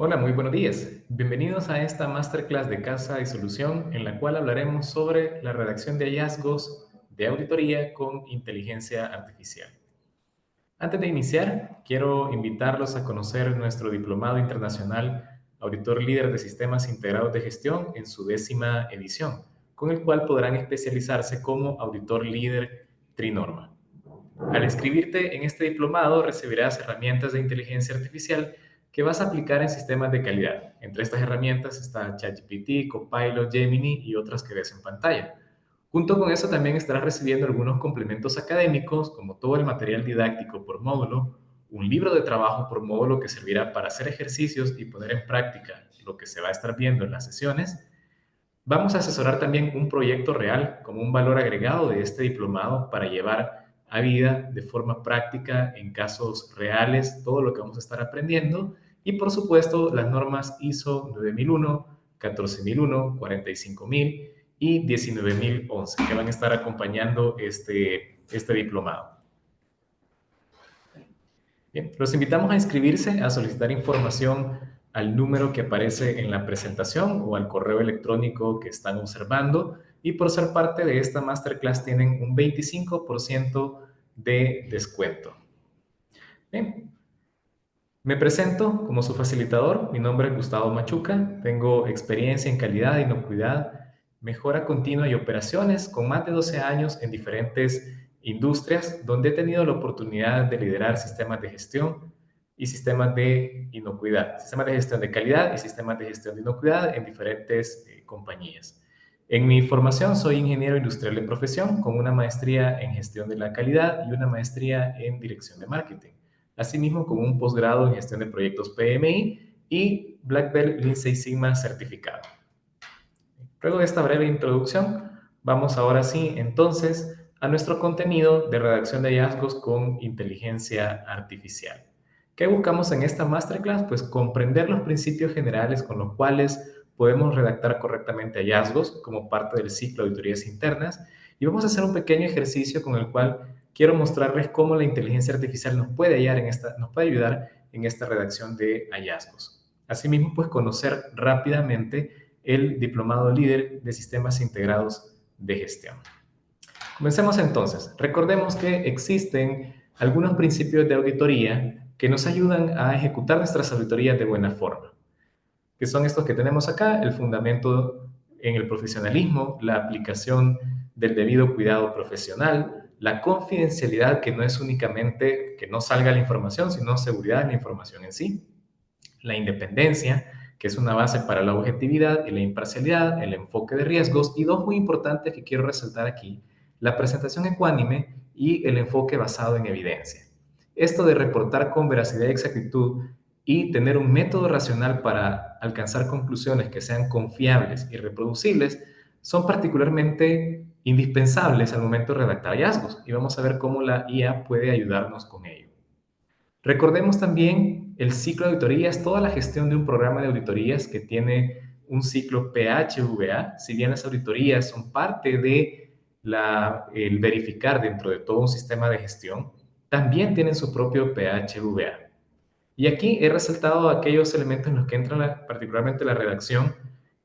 Hola, muy buenos días. Bienvenidos a esta masterclass de Casa y Solución en la cual hablaremos sobre la redacción de hallazgos de auditoría con inteligencia artificial. Antes de iniciar, quiero invitarlos a conocer nuestro diplomado internacional Auditor Líder de Sistemas Integrados de Gestión en su 10ª edición, con el cual podrán especializarse como auditor líder Trinorma. Al inscribirte en este diplomado recibirás herramientas de inteligencia artificial que vas a aplicar en sistemas de calidad. Entre estas herramientas está ChatGPT, Copilot, Gemini y otras que ves en pantalla. Junto con eso también estarás recibiendo algunos complementos académicos como todo el material didáctico por módulo, un libro de trabajo por módulo que servirá para hacer ejercicios y poner en práctica lo que se va a estar viendo en las sesiones. Vamos a asesorar también un proyecto real como un valor agregado de este diplomado para llevar a vida de forma práctica en casos reales todo lo que vamos a estar aprendiendo y por supuesto las normas ISO 9001, 14001, 45000 y 19011 que van a estar acompañando este diplomado. Bien, los invitamos a inscribirse, a solicitar información al número que aparece en la presentación o al correo electrónico que están observando. Y por ser parte de esta masterclass tienen un 25% de descuento. Bien, me presento como su facilitador. Mi nombre es Gustavo Machuca. Tengo experiencia en calidad, inocuidad, mejora continua y operaciones con más de 12 años en diferentes industrias donde he tenido la oportunidad de liderar sistemas de gestión y sistemas de inocuidad, sistemas de gestión de calidad y sistemas de gestión de inocuidad en diferentes compañías. En mi formación soy ingeniero industrial de profesión con una maestría en gestión de la calidad y una maestría en dirección de marketing. Asimismo, con un posgrado en gestión de proyectos PMI y Black Belt Lean Six Sigma certificado. Luego de esta breve introducción, vamos ahora sí entonces a nuestro contenido de redacción de hallazgos con inteligencia artificial. ¿Qué buscamos en esta masterclass? Pues comprender los principios generales con los cuales podemos redactar correctamente hallazgos como parte del ciclo de auditorías internas y vamos a hacer un pequeño ejercicio con el cual quiero mostrarles cómo la inteligencia artificial nos puede ayudar en esta redacción de hallazgos. Asimismo, pues conocer rápidamente el diplomado líder de sistemas integrados de gestión. Comencemos entonces. Recordemos que existen algunos principios de auditoría que nos ayudan a ejecutar nuestras auditorías de buena forma, que son estos que tenemos acá: el fundamento en el profesionalismo, la aplicación del debido cuidado profesional, la confidencialidad, que no es únicamente que no salga la información, sino seguridad de la información en sí, la independencia, que es una base para la objetividad y la imparcialidad, el enfoque de riesgos y dos muy importantes que quiero resaltar aquí: la presentación ecuánime y el enfoque basado en evidencia. Esto de reportar con veracidad y exactitud y tener un método racional para alcanzar conclusiones que sean confiables y reproducibles son particularmente indispensables al momento de redactar hallazgos y vamos a ver cómo la IA puede ayudarnos con ello. Recordemos también el ciclo de auditorías, toda la gestión de un programa de auditorías que tiene un ciclo PHVA. Si bien las auditorías son parte de el verificar dentro de todo un sistema de gestión, también tienen su propio PHVA. Y aquí he resaltado aquellos elementos en los que entra particularmente la redacción,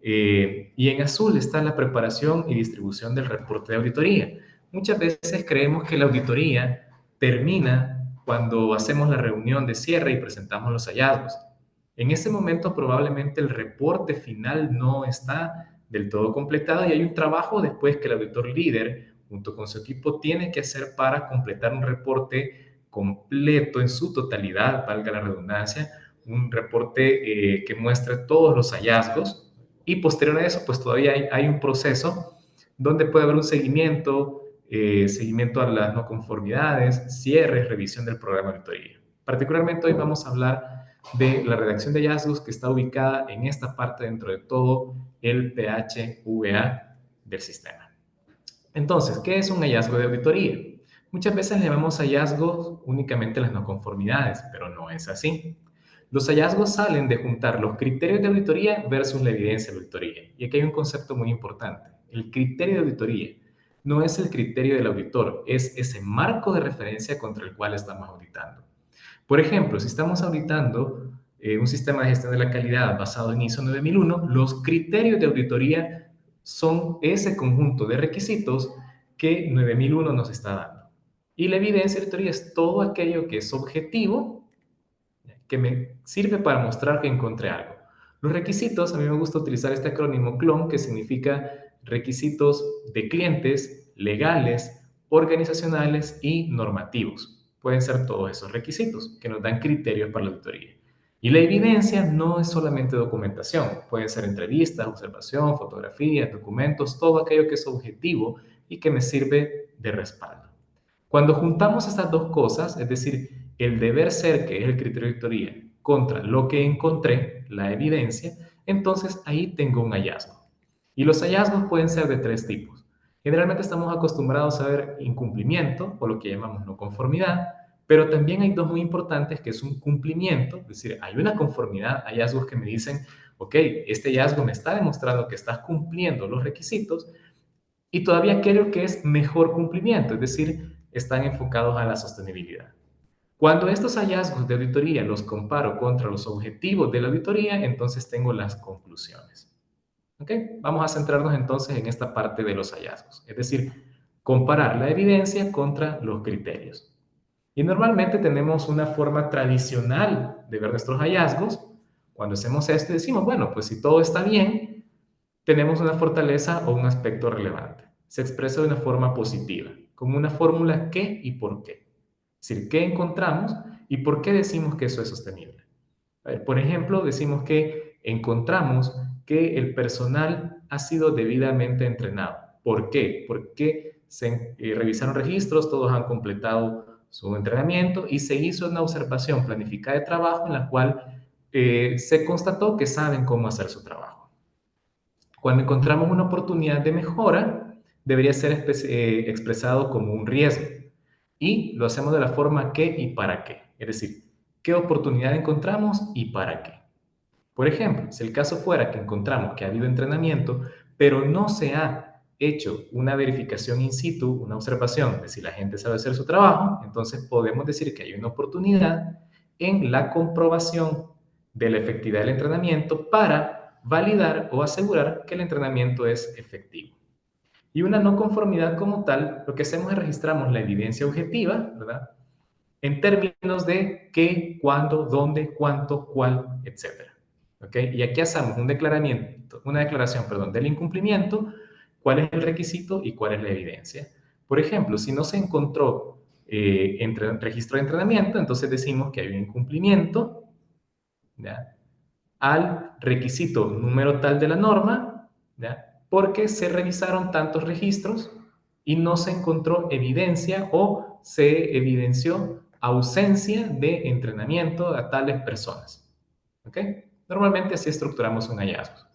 y en azul está la preparación y distribución del reporte de auditoría. Muchas veces creemos que la auditoría termina cuando hacemos la reunión de cierre y presentamos los hallazgos. En ese momento probablemente el reporte final no está del todo completado y hay un trabajo después que el auditor líder junto con su equipo tiene que hacer para completar un reporte completo en su totalidad, valga la redundancia, un reporte que muestre todos los hallazgos, y posterior a eso pues todavía hay un proceso donde puede haber un seguimiento a las no conformidades, cierre, revisión del programa de auditoría. Particularmente hoy vamos a hablar de la redacción de hallazgos, que está ubicada en esta parte dentro de todo el PHVA del sistema. Entonces, ¿qué es un hallazgo de auditoría? Muchas veces le llamamos hallazgos únicamente las no conformidades, pero no es así. Los hallazgos salen de juntar los criterios de auditoría versus la evidencia de auditoría. Y aquí hay un concepto muy importante. El criterio de auditoría no es el criterio del auditor, es ese marco de referencia contra el cual estamos auditando. Por ejemplo, si estamos auditando un sistema de gestión de la calidad basado en ISO 9001, los criterios de auditoría son ese conjunto de requisitos que 9001 nos está dando. Y la evidencia de auditoría es todo aquello que es objetivo, que me sirve para mostrar que encontré algo. Los requisitos, a mí me gusta utilizar este acrónimo CLON, que significa requisitos de clientes, legales, organizacionales y normativos. Pueden ser todos esos requisitos que nos dan criterios para la auditoría. Y la evidencia no es solamente documentación, pueden ser entrevistas, observación, fotografías, documentos, todo aquello que es objetivo y que me sirve de respaldo. Cuando juntamos estas dos cosas, es decir, el deber ser, que es el criterio de auditoría, contra lo que encontré, la evidencia, entonces ahí tengo un hallazgo. Y los hallazgos pueden ser de tres tipos. Generalmente estamos acostumbrados a ver incumplimiento, o lo que llamamos no conformidad, pero también hay dos muy importantes, que es un cumplimiento, es decir, hay una conformidad, hallazgos que me dicen, ok, este hallazgo me está demostrando que estás cumpliendo los requisitos, y todavía creo que es mejor cumplimiento, es decir, están enfocados a la sostenibilidad. Cuando estos hallazgos de auditoría los comparo contra los objetivos de la auditoría, entonces tengo las conclusiones. ¿Ok? Vamos a centrarnos entonces en esta parte de los hallazgos, es decir, comparar la evidencia contra los criterios. Y normalmente tenemos una forma tradicional de ver nuestros hallazgos. Cuando hacemos esto decimos, bueno, pues si todo está bien, tenemos una fortaleza o un aspecto relevante. Se expresa de una forma positiva, como una fórmula qué y por qué. Es decir, qué encontramos y por qué decimos que eso es sostenible. A ver, por ejemplo, decimos que encontramos que el personal ha sido debidamente entrenado. ¿Por qué? Porque se revisaron registros, todos han completado su entrenamiento y se hizo una observación planificada de trabajo en la cual se constató que saben cómo hacer su trabajo. Cuando encontramos una oportunidad de mejora, debería ser expresado como un riesgo. Y lo hacemos de la forma qué y para qué. Es decir, qué oportunidad encontramos y para qué. Por ejemplo, si el caso fuera que encontramos que ha habido entrenamiento, pero no se ha hecho una verificación in situ, una observación de si la gente sabe hacer su trabajo, entonces podemos decir que hay una oportunidad en la comprobación de la efectividad del entrenamiento para validar o asegurar que el entrenamiento es efectivo. Y una no conformidad como tal, lo que hacemos es registramos la evidencia objetiva, ¿verdad? En términos de qué, cuándo, dónde, cuánto, cuál, etc. ¿Ok? Y aquí hacemos una declaración, perdón, del incumplimiento, cuál es el requisito y cuál es la evidencia. Por ejemplo, si no se encontró registro de entrenamiento, entonces decimos que hay un incumplimiento, ¿ya?, al requisito número tal de la norma, ¿ya?, porque se revisaron tantos registros y no se encontró evidencia o se evidenció ausencia de entrenamiento a tales personas. ¿Ok? Normalmente así estructuramos un hallazgo.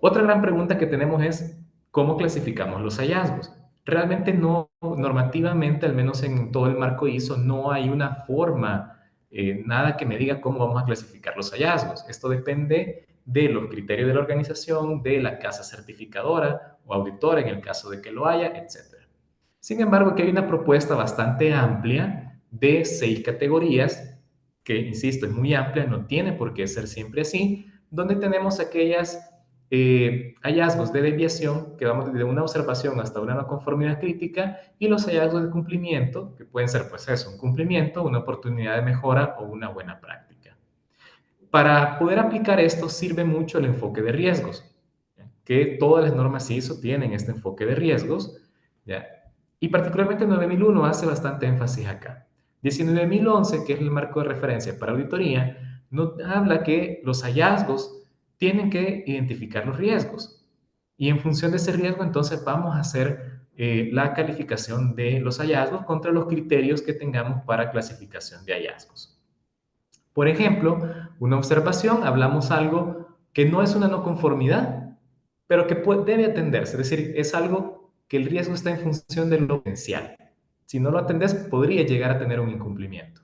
Otra gran pregunta que tenemos es, ¿cómo clasificamos los hallazgos? Realmente no, normativamente, al menos en todo el marco ISO, no hay una forma, nada que me diga cómo vamos a clasificar los hallazgos. Esto depende de los criterios de la organización, de la casa certificadora o auditora, en el caso de que lo haya, etc. Sin embargo, aquí hay una propuesta bastante amplia de 6 categorías, que, insisto, es muy amplia, no tiene por qué ser siempre así, donde tenemos aquellas hallazgos de desviación, que vamos desde una observación hasta una no conformidad crítica, y los hallazgos de cumplimiento, que pueden ser, pues eso, un cumplimiento, una oportunidad de mejora o una buena práctica. Para poder aplicar esto sirve mucho el enfoque de riesgos, ¿ya?, que todas las normas ISO tienen este enfoque de riesgos, ¿ya?, y particularmente 9001 hace bastante énfasis acá. 19011, que es el marco de referencia para auditoría, nos habla que los hallazgos tienen que identificar los riesgos. Y en función de ese riesgo, entonces vamos a hacer la calificación de los hallazgos contra los criterios que tengamos para clasificación de hallazgos. Por ejemplo, una observación, hablamos algo que no es una no conformidad, pero que debe atenderse, es decir, es algo que el riesgo está en función de lo potencial. Si no lo atendes, podría llegar a tener un incumplimiento.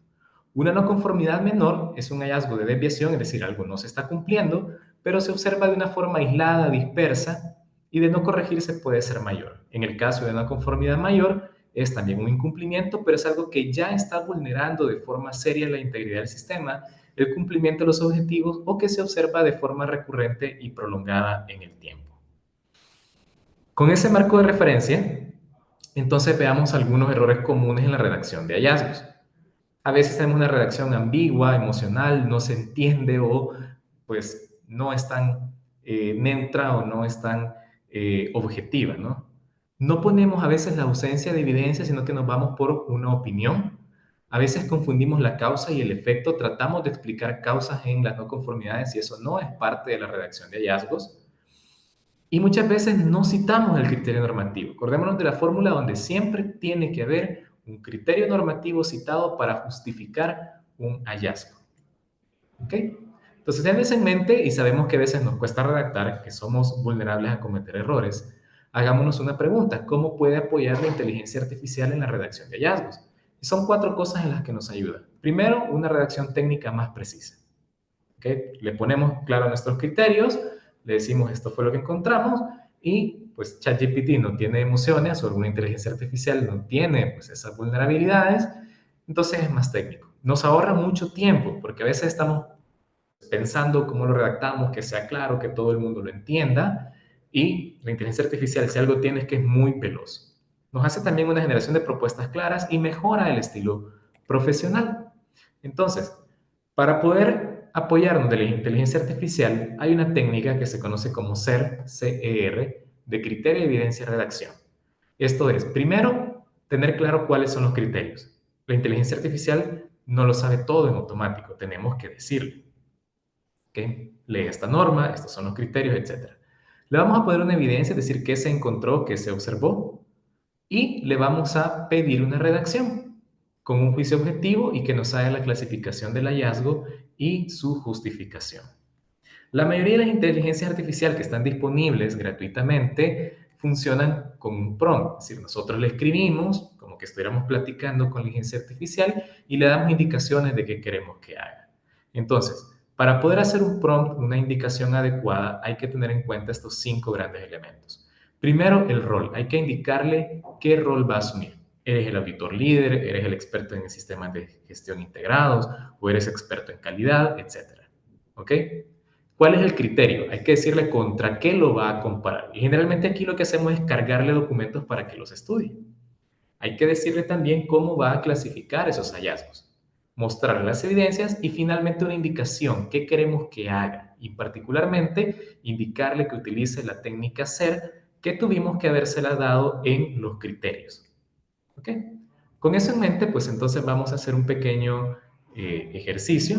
Una no conformidad menor es un hallazgo de desviación, es decir, algo no se está cumpliendo, pero se observa de una forma aislada, dispersa, y de no corregirse puede ser mayor. En el caso de una conformidad mayor, es también un incumplimiento, pero es algo que ya está vulnerando de forma seria la integridad del sistema el cumplimiento de los objetivos o que se observa de forma recurrente y prolongada en el tiempo. Con ese marco de referencia, entonces veamos algunos errores comunes en la redacción de hallazgos. A veces tenemos una redacción ambigua, emocional, no se entiende o pues no es tan neutra o no es tan objetiva, ¿no? No ponemos a veces la ausencia de evidencia, sino que nos vamos por una opinión. A veces confundimos la causa y el efecto, tratamos de explicar causas en las no conformidades y eso no es parte de la redacción de hallazgos. Y muchas veces no citamos el criterio normativo. Acordémonos de la fórmula donde siempre tiene que haber un criterio normativo citado para justificar un hallazgo. ¿Ok? Entonces, teniendo eso en mente y sabemos que a veces nos cuesta redactar, que somos vulnerables a cometer errores, hagámonos una pregunta. ¿Cómo puede apoyar la inteligencia artificial en la redacción de hallazgos? Y son 4 cosas en las que nos ayuda. Primero, una redacción técnica más precisa. ¿Okay? Le ponemos claro nuestros criterios, le decimos esto fue lo que encontramos y pues ChatGPT no tiene emociones o alguna inteligencia artificial no tiene pues esas vulnerabilidades, entonces es más técnico. Nos ahorra mucho tiempo porque a veces estamos pensando cómo lo redactamos, que sea claro, que todo el mundo lo entienda y la inteligencia artificial si algo tiene es que es muy veloz. Nos hace también una generación de propuestas claras y mejora el estilo profesional. Entonces, para poder apoyarnos de la inteligencia artificial, hay una técnica que se conoce como CER, de criterio, evidencia y redacción. Esto es, primero, tener claro cuáles son los criterios. La inteligencia artificial no lo sabe todo en automático, tenemos que decirle. ¿Okay? Lee esta norma, estos son los criterios, etc. Le vamos a poner una evidencia, es decir, qué se encontró, qué se observó, y le vamos a pedir una redacción con un juicio objetivo y que nos haga la clasificación del hallazgo y su justificación. La mayoría de las inteligencias artificiales que están disponibles gratuitamente funcionan con un prompt, es decir, nosotros le escribimos como que estuviéramos platicando con la inteligencia artificial y le damos indicaciones de qué queremos que haga. Entonces, para poder hacer un prompt, una indicación adecuada, hay que tener en cuenta estos 5 grandes elementos. Primero, el rol. Hay que indicarle qué rol va a asumir. ¿Eres el auditor líder? ¿Eres el experto en sistemas de gestión integrados? ¿O eres experto en calidad? Etcétera. ¿Ok? ¿Cuál es el criterio? Hay que decirle contra qué lo va a comparar. Y generalmente aquí lo que hacemos es cargarle documentos para que los estudie. Hay que decirle también cómo va a clasificar esos hallazgos, mostrarle las evidencias y finalmente una indicación, qué queremos que haga. Y particularmente indicarle que utilice la técnica SER que tuvimos que habérsela dado en los criterios. ¿Ok? Con eso en mente, pues entonces vamos a hacer un pequeño ejercicio.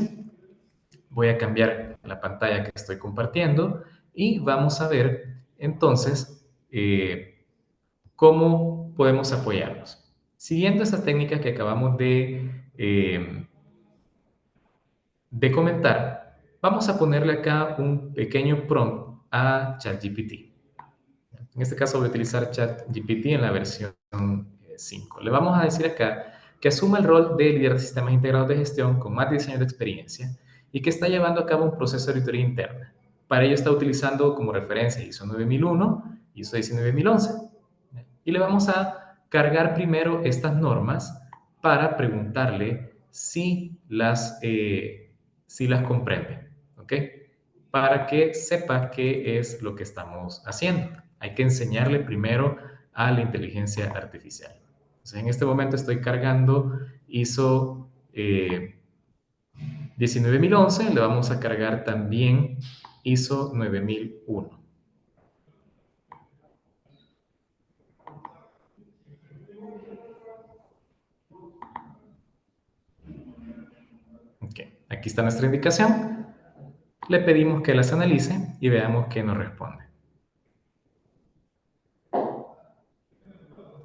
Voy a cambiar la pantalla que estoy compartiendo y vamos a ver entonces cómo podemos apoyarnos. Siguiendo esta técnica que acabamos de comentar, vamos a ponerle acá un pequeño prompt a ChatGPT. En este caso voy a utilizar ChatGPT en la versión 5. Le vamos a decir acá que asuma el rol de líder de sistemas integrados de gestión con más de 10 años de experiencia y que está llevando a cabo un proceso de auditoría interna. Para ello está utilizando como referencia ISO 9001 y ISO 19011. Y le vamos a cargar primero estas normas para preguntarle si las comprende. ¿Ok? Para que sepa qué es lo que estamos haciendo. Hay que enseñarle primero a la inteligencia artificial. Entonces, en este momento estoy cargando ISO 19011, le vamos a cargar también ISO 9001. Okay. Aquí está nuestra indicación. Le pedimos que las analice y veamos qué nos responde.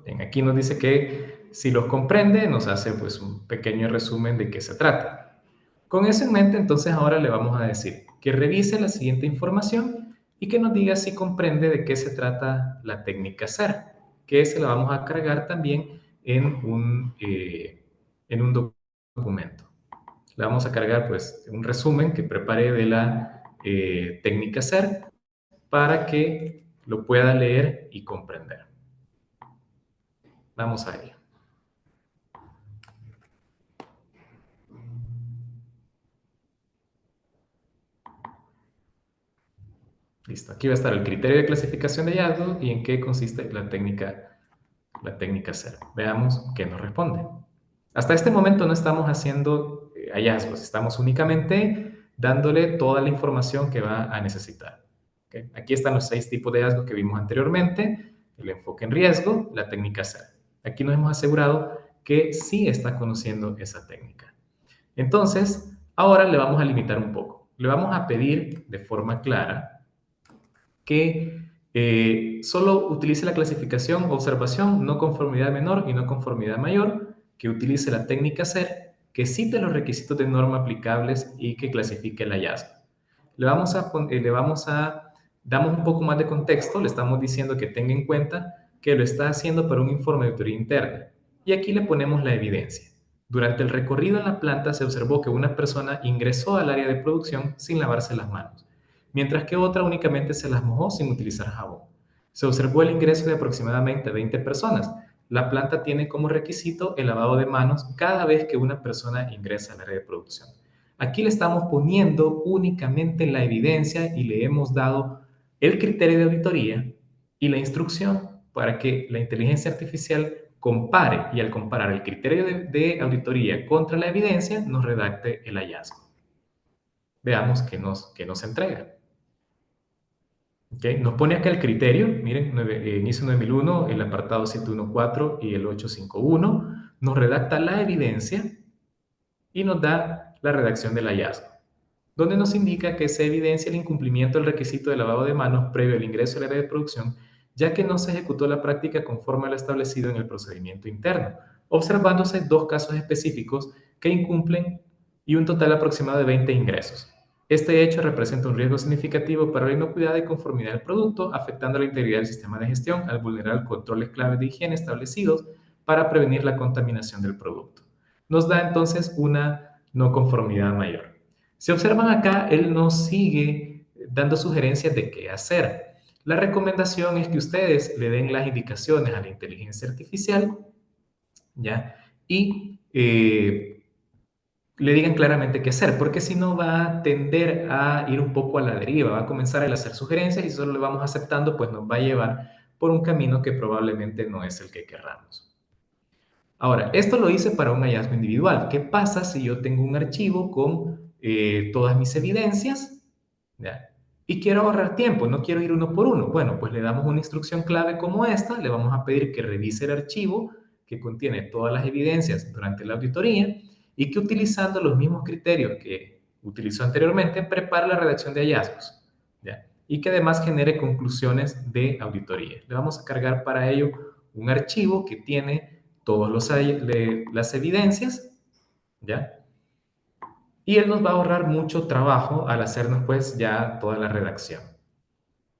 Bien, aquí nos dice que si los comprende, nos hace pues un pequeño resumen de qué se trata. Con eso en mente, entonces ahora le vamos a decir que revise la siguiente información y que nos diga si comprende de qué se trata la técnica SER, que se la vamos a cargar también en un documento. Le vamos a cargar pues un resumen que preparé de la técnica SER para que lo pueda leer y comprender. Vamos a ello. Listo. Aquí va a estar el criterio de clasificación de hallazgo y en qué consiste la técnica cero. Veamos qué nos responde. Hasta este momento no estamos haciendo hallazgos, estamos únicamente dándole toda la información que va a necesitar. ¿Okay? Aquí están los 6 tipos de hallazgos que vimos anteriormente, el enfoque en riesgo, la técnica cero. Aquí nos hemos asegurado que sí está conociendo esa técnica. Entonces, ahora le vamos a limitar un poco. Le vamos a pedir de forma clara que solo utilice la clasificación observación, no conformidad menor y no conformidad mayor, que utilice la técnica SER, que cite los requisitos de norma aplicables y que clasifique el hallazgo. Damos un poco más de contexto, le estamos diciendo que tenga en cuenta que lo está haciendo para un informe de auditoría interna. Y aquí le ponemos la evidencia. Durante el recorrido en la planta se observó que una persona ingresó al área de producción sin lavarse las manos, mientras que otra únicamente se las mojó sin utilizar jabón. Se observó el ingreso de aproximadamente 20 personas. La planta tiene como requisito el lavado de manos cada vez que una persona ingresa al área de producción. Aquí le estamos poniendo únicamente la evidencia y le hemos dado el criterio de auditoría y la instrucción para que la inteligencia artificial compare y al comparar el criterio de auditoría contra la evidencia nos redacte el hallazgo. Veamos qué nos entrega. ¿Okay? Nos pone acá el criterio, miren, en ISO 9001, el apartado 714 y el 851, nos redacta la evidencia y nos da la redacción del hallazgo, donde nos indica que se evidencia el incumplimiento del requisito de lavado de manos previo al ingreso al área de producción, ya que no se ejecutó la práctica conforme a lo establecido en el procedimiento interno, observándose 2 casos específicos que incumplen y un total aproximado de 20 ingresos. Este hecho representa un riesgo significativo para la inocuidad y conformidad del producto, afectando la integridad del sistema de gestión al vulnerar controles clave de higiene establecidos para prevenir la contaminación del producto. Nos da entonces una no conformidad mayor. Si observan acá, él nos sigue dando sugerencias de qué hacer. La recomendación es que ustedes le den las indicaciones a la inteligencia artificial, ¿ya? Y le digan claramente qué hacer, porque si no va a tender a ir un poco a la deriva, va a comenzar a hacer sugerencias y solo le vamos aceptando, pues nos va a llevar por un camino que probablemente no es el que querramos. Ahora, esto lo hice para un hallazgo individual. ¿Qué pasa si yo tengo un archivo con todas mis evidencias? ¿Ya? Y quiero ahorrar tiempo, no quiero ir uno por uno. Bueno, pues le damos una instrucción clave como esta, le vamos a pedir que revise el archivo que contiene todas las evidencias durante la auditoría y que utilizando los mismos criterios que utilizó anteriormente, prepare la redacción de hallazgos. ¿Ya? Y que además genere conclusiones de auditoría. Le vamos a cargar para ello un archivo que tiene todas las evidencias, ¿ya? Y él nos va a ahorrar mucho trabajo al hacernos pues ya toda la redacción.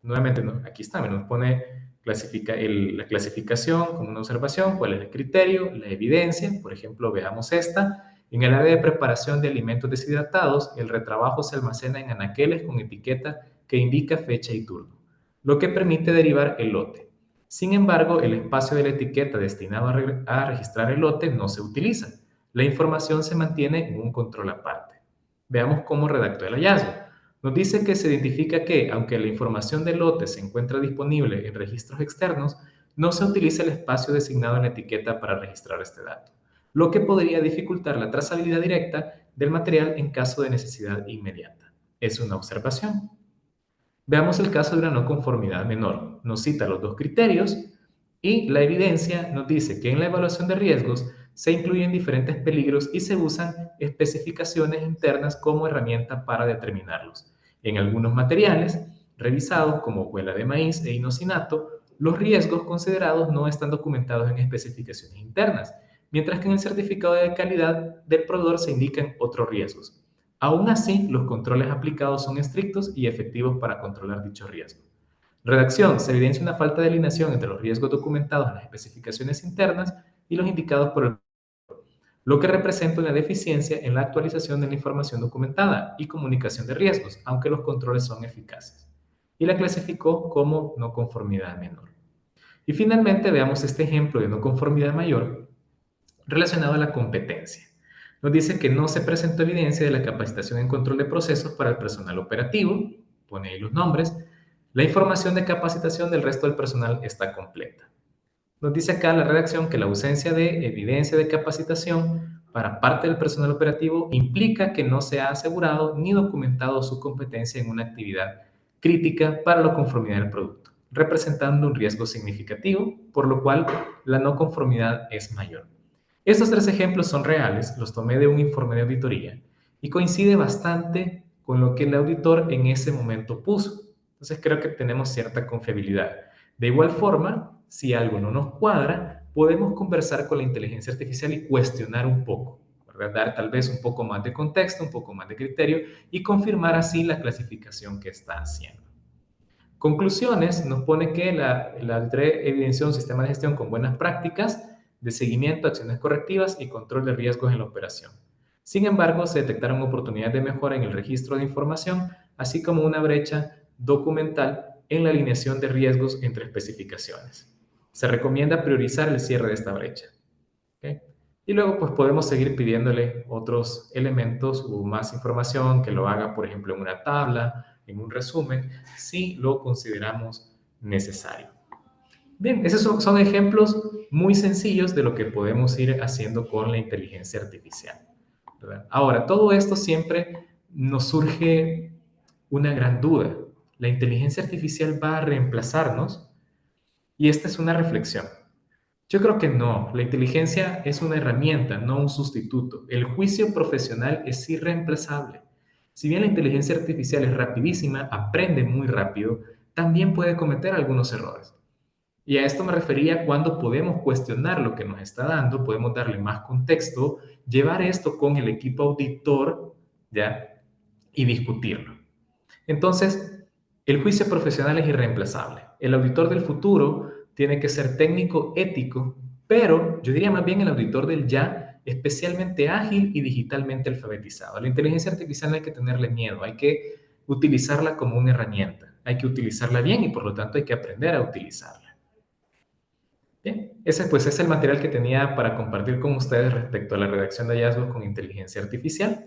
Nuevamente, ¿no? Aquí está, nos pone la clasificación como una observación, cuál es el criterio, la evidencia, por ejemplo, veamos esta. En el área de preparación de alimentos deshidratados, el retrabajo se almacena en anaqueles con etiqueta que indica fecha y turno, lo que permite derivar el lote. Sin embargo, el espacio de la etiqueta destinado a registrar el lote no se utiliza. La información se mantiene en un control aparte. Veamos cómo redactó el hallazgo. Nos dice que se identifica que, aunque la información del lote se encuentra disponible en registros externos, no se utiliza el espacio designado en la etiqueta para registrar este dato, lo que podría dificultar la trazabilidad directa del material en caso de necesidad inmediata. Es una observación. Veamos el caso de una no conformidad menor. Nos cita los 2 criterios y la evidencia nos dice que en la evaluación de riesgos se incluyen diferentes peligros y se usan especificaciones internas como herramienta para determinarlos. En algunos materiales revisados como huela de maíz e inocinato, los riesgos considerados no están documentados en especificaciones internas, mientras que en el certificado de calidad del proveedor se indican otros riesgos. Aún así, los controles aplicados son estrictos y efectivos para controlar dicho riesgo. Redacción. Se evidencia una falta de alineación entre los riesgos documentados en las especificaciones internas y los indicados por el lo que representa una deficiencia en la actualización de la información documentada y comunicación de riesgos, aunque los controles son eficaces. Y la clasificó como no conformidad menor. Y finalmente veamos este ejemplo de no conformidad mayor relacionado a la competencia. Nos dice que no se presentó evidencia de la capacitación en control de procesos para el personal operativo, pone ahí los nombres, La información de capacitación del resto del personal está completa. Nos dice acá la redacción que la ausencia de evidencia de capacitación para parte del personal operativo implica que no se ha asegurado ni documentado su competencia en una actividad crítica para la conformidad del producto, representando un riesgo significativo, por lo cual la no conformidad es mayor. Estos tres ejemplos son reales, los tomé de un informe de auditoría y coincide bastante con lo que el auditor en ese momento puso. Entonces creo que tenemos cierta confiabilidad. De igual forma, si algo no nos cuadra, podemos conversar con la inteligencia artificial y cuestionar un poco, ¿verdad? Dar tal vez un poco más de contexto, un poco más de criterio y confirmar así la clasificación que está haciendo. Conclusiones nos pone que la auditoría evidenció un sistema de gestión con buenas prácticas de seguimiento, acciones correctivas y control de riesgos en la operación. Sin embargo, se detectaron oportunidades de mejora en el registro de información, así como una brecha documental en la alineación de riesgos entre especificaciones. Se recomienda priorizar el cierre de esta brecha. ¿Okay? Y luego pues podemos seguir pidiéndole otros elementos o más información que lo haga, por ejemplo, en una tabla, en un resumen, si lo consideramos necesario. Bien, esos son ejemplos muy sencillos de lo que podemos ir haciendo con la inteligencia artificial, ¿verdad? Ahora, todo esto siempre nos surge una gran duda. ¿La inteligencia artificial va a reemplazarnos? Y esta es una reflexión. Yo creo que no. La inteligencia es una herramienta, no un sustituto. El juicio profesional es irreemplazable. Si bien la inteligencia artificial es rapidísima, aprende muy rápido, también puede cometer algunos errores. Y a esto me refería cuando podemos cuestionar lo que nos está dando, podemos darle más contexto, llevar esto con el equipo auditor, ¿ya? Y discutirlo. Entonces, el juicio profesional es irreemplazable. El auditor del futuro tiene que ser técnico, ético, pero yo diría más bien el auditor del ya, especialmente ágil y digitalmente alfabetizado. A la inteligencia artificial no hay que tenerle miedo, hay que utilizarla como una herramienta, hay que utilizarla bien y por lo tanto hay que aprender a utilizarla. Bien, ese pues es el material que tenía para compartir con ustedes respecto a la redacción de hallazgos con inteligencia artificial.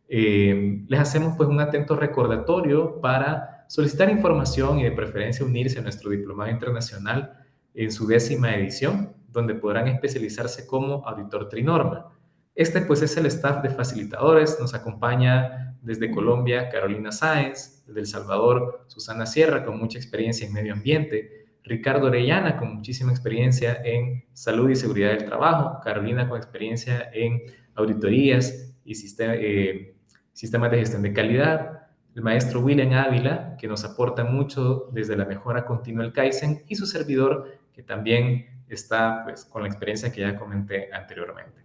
Les hacemos pues un atento recordatorio para solicitar información y de preferencia unirse a nuestro diplomado internacional en su 10ª edición, donde podrán especializarse como auditor Trinorma. Este pues es el staff de facilitadores, nos acompaña desde Colombia Carolina Sáenz, desde El Salvador Susana Sierra con mucha experiencia en medio ambiente, Ricardo Orellana con muchísima experiencia en salud y seguridad del trabajo, Carolina con experiencia en auditorías y sistemas de gestión de calidad, el maestro William Ávila, que nos aporta mucho desde la mejora continua del Kaizen, y su servidor, que también está pues, con la experiencia que ya comenté anteriormente.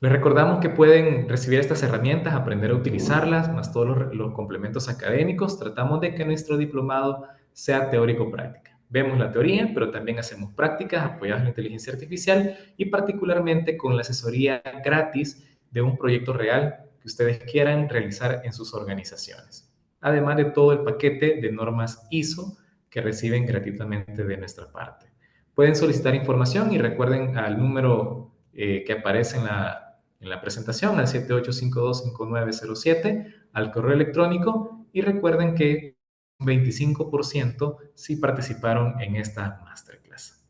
Les recordamos que pueden recibir estas herramientas, aprender a utilizarlas, más todos los complementos académicos. Tratamos de que nuestro diplomado sea teórico-práctica. Vemos la teoría, pero también hacemos prácticas apoyadas en la inteligencia artificial y particularmente con la asesoría gratis de un proyecto real que ustedes quieran realizar en sus organizaciones. Además de todo el paquete de normas ISO que reciben gratuitamente de nuestra parte. Pueden solicitar información y recuerden al número que aparece en la presentación, al 78525907, al correo electrónico, y recuerden que 25% sí participaron en esta masterclass.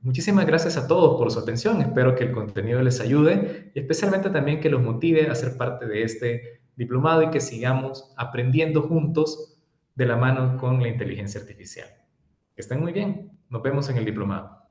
Muchísimas gracias a todos por su atención. Espero que el contenido les ayude y especialmente también que los motive a ser parte de este diplomado y que sigamos aprendiendo juntos de la mano con la inteligencia artificial. Que estén muy bien. Nos vemos en el diplomado.